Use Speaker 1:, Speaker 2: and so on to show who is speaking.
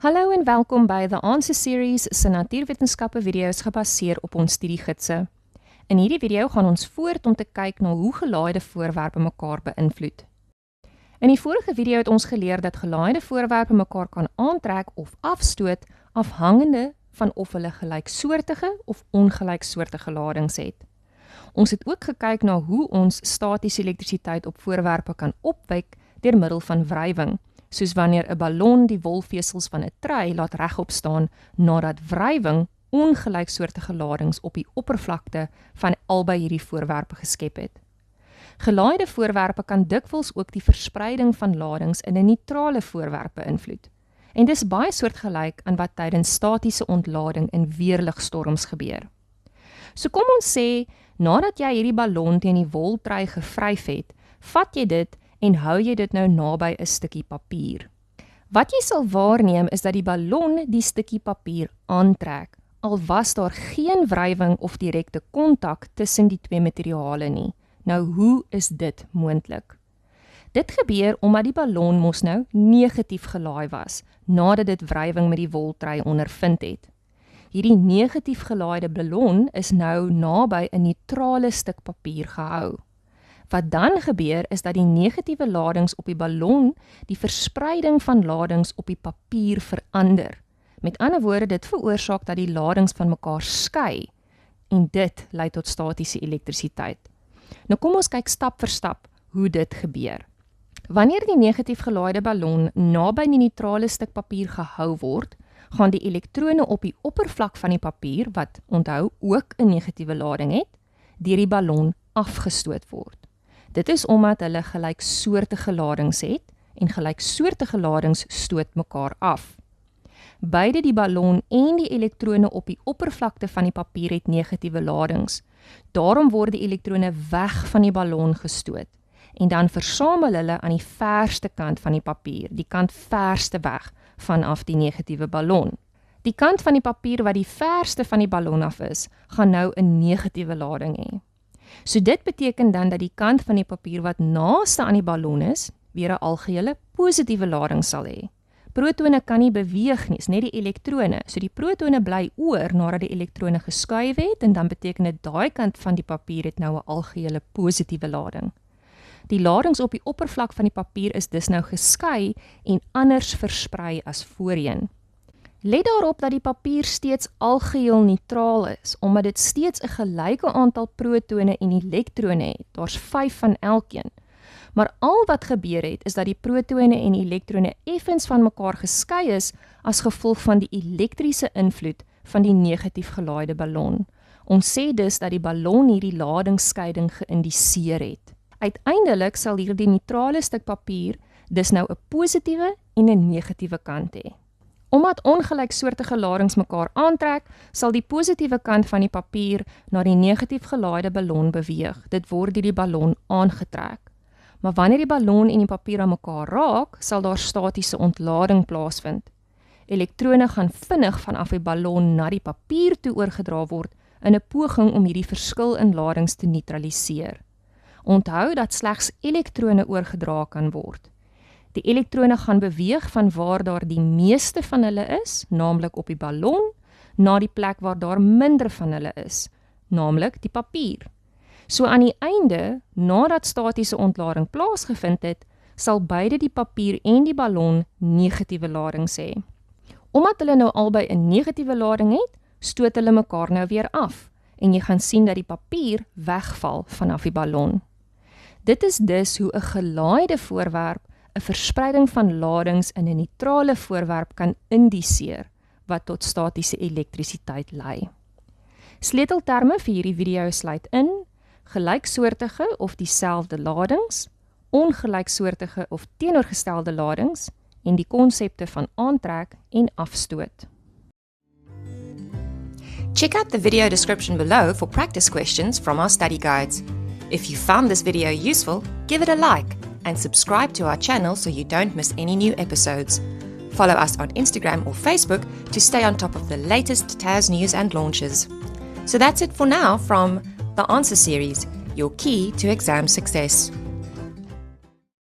Speaker 1: Hallo en welkom by The Answer Series se natuurwetenskappe video's gebaseer op ons studiegidse. In hierdie video gaan ons voort om te kyk na hoe gelaaide voorwerpe mekaar beïnvloed. In die vorige video het ons geleer dat gelaaide voorwerpe mekaar kan aantrek of afstoot afhangende van of hulle gelyksoortige of ongelyksoortige ladings het. Ons het ook gekyk na hoe ons statiese elektrisiteit op voorwerpe kan opwek deur middel van wrywing, soos wanneer 'n ballon die wolvesels van 'n trei laat regop staan nadat wrywing ongelyksoortige ladings op die oppervlakte van albei hierdie voorwerpe geskep het. Gelaaide voorwerpe kan dikwels ook die verspreiding van ladings in 'n neutrale voorwerp beïnvloed. En dis baie soortgelyk aan wat tydens statiese ontlading in weerligstorms gebeur. So kom ons sê, nadat jy hierdie ballon teen die woltrei gevryf het, vat jy dit en hou jy dit nou naby 'n stukkie papier. Wat jy sal waarneem is dat die ballon die stukkie papier aantrek, al was daar geen wrywing of direkte kontak tussen die twee materiale nie. Nou, hoe is dit moontlik? Dit gebeur omdat die ballon mos nou negatief gelaai was, nadat dit wrywing met die woltrei ondervind het. Hierdie negatief gelaaide ballon is nou naby 'n neutrale stuk papier gehou. Wat dan gebeur is dat die negatiewe ladings op die ballon die verspreiding van ladings op die papier verander. Met ander woorde, dit veroorsaak dat die ladings van mekaar skei en dit lei tot statiese elektrisiteit. Nou kom ons kyk stap vir stap hoe dit gebeur. Wanneer die negatief gelaaide ballon naby die neutrale stuk papier gehou word, gaan die elektrone op die oppervlak van die papier, wat onthou ook 'n negatiewe lading het, deur die ballon afgestoot word. Dit is omdat hulle gelyksoortige ladings het en gelyksoortige ladings stoot mekaar af. Beide die ballon en die elektrone op die oppervlakte van die papier het negatiewe ladings. Daarom word die elektrone weg van die ballon gestoot en dan versamel hulle aan die verste kant van die papier, die kant verste weg vanaf die negatiewe ballon. Die kant van die papier wat die verste van die ballon af is, gaan nou 'n negatiewe lading hê. So dit beteken dan dat die kant van die papier wat naaste aan die ballon is, weer 'n algehele positiewe lading sal hê. Protone kan nie beweeg nie, is net die elektrone. So die protone bly oor nadat die elektrone geskuif het en dan beteken dit daai kant van die papier het nou 'n algehele positiewe lading. Die ladings op die oppervlak van die papier is dus nou geskei en anders versprei as voorheen. Let daarop dat die papier steeds algeheel neutraal is, omdat dit steeds 'n gelyke aantal protone en elektrone het. Daar's 5 van elkeen. Maar al wat gebeur het, is dat die protone en elektrone effens van mekaar geskei is as gevolg van die elektriese invloed van die negatief gelaaide ballon. Ons sê dus dat die ballon hierdie ladingsskeiding geïndiseer het. Uiteindelik sal hierdie neutrale stuk papier dus nou 'n positiewe en 'n negatiewe kant hê. Omdat ongelyksoortige ladings mekaar aantrek, sal die positiewe kant van die papier na die negatief gelaaide ballon beweeg. Dit word deur die ballon aangetrek. Maar wanneer die ballon en die papier aan mekaar raak, sal daar statiese ontlading plaasvind. Elektrone gaan vinnig vanaf die ballon na die papier toe oorgedra word in 'n poging om hierdie verskil in ladings te neutraliseer. Onthou dat slegs elektrone oorgedra kan word. Die elektrone gaan beweeg van waar daar die meeste van hulle is, naamlik op die ballon, na die plek waar daar minder van hulle is, naamlik die papier. So aan die einde, nadat statiese ontlading plaasgevind het, sal beide die papier en die ballon negatiewe ladings hê. Omdat hulle nou albei 'n negatiewe lading het, stoot hulle mekaar nou weer af en jy gaan sien dat die papier wegval vanaf die ballon. Dit is dus hoe 'n gelaaide voorwerp 'n verspreiding van ladings in 'n neutrale voorwerp kan indiseer wat tot statiese elektrisiteit lei. Sleutelterme vir hierdie video sluit in: gelyksoortige of dieselfde ladings, ongelyksoortige of teenoorgestelde ladings en die konsepte van aantrek en afstoot.
Speaker 2: Check out the video description below for practice questions from our study guides. If you found this video useful, give it a like and subscribe to our channel so you don't miss any new episodes. Follow us on Instagram or Facebook to stay on top of the latest TAS news and launches. So that's it for now from The Answer Series, your key to exam success.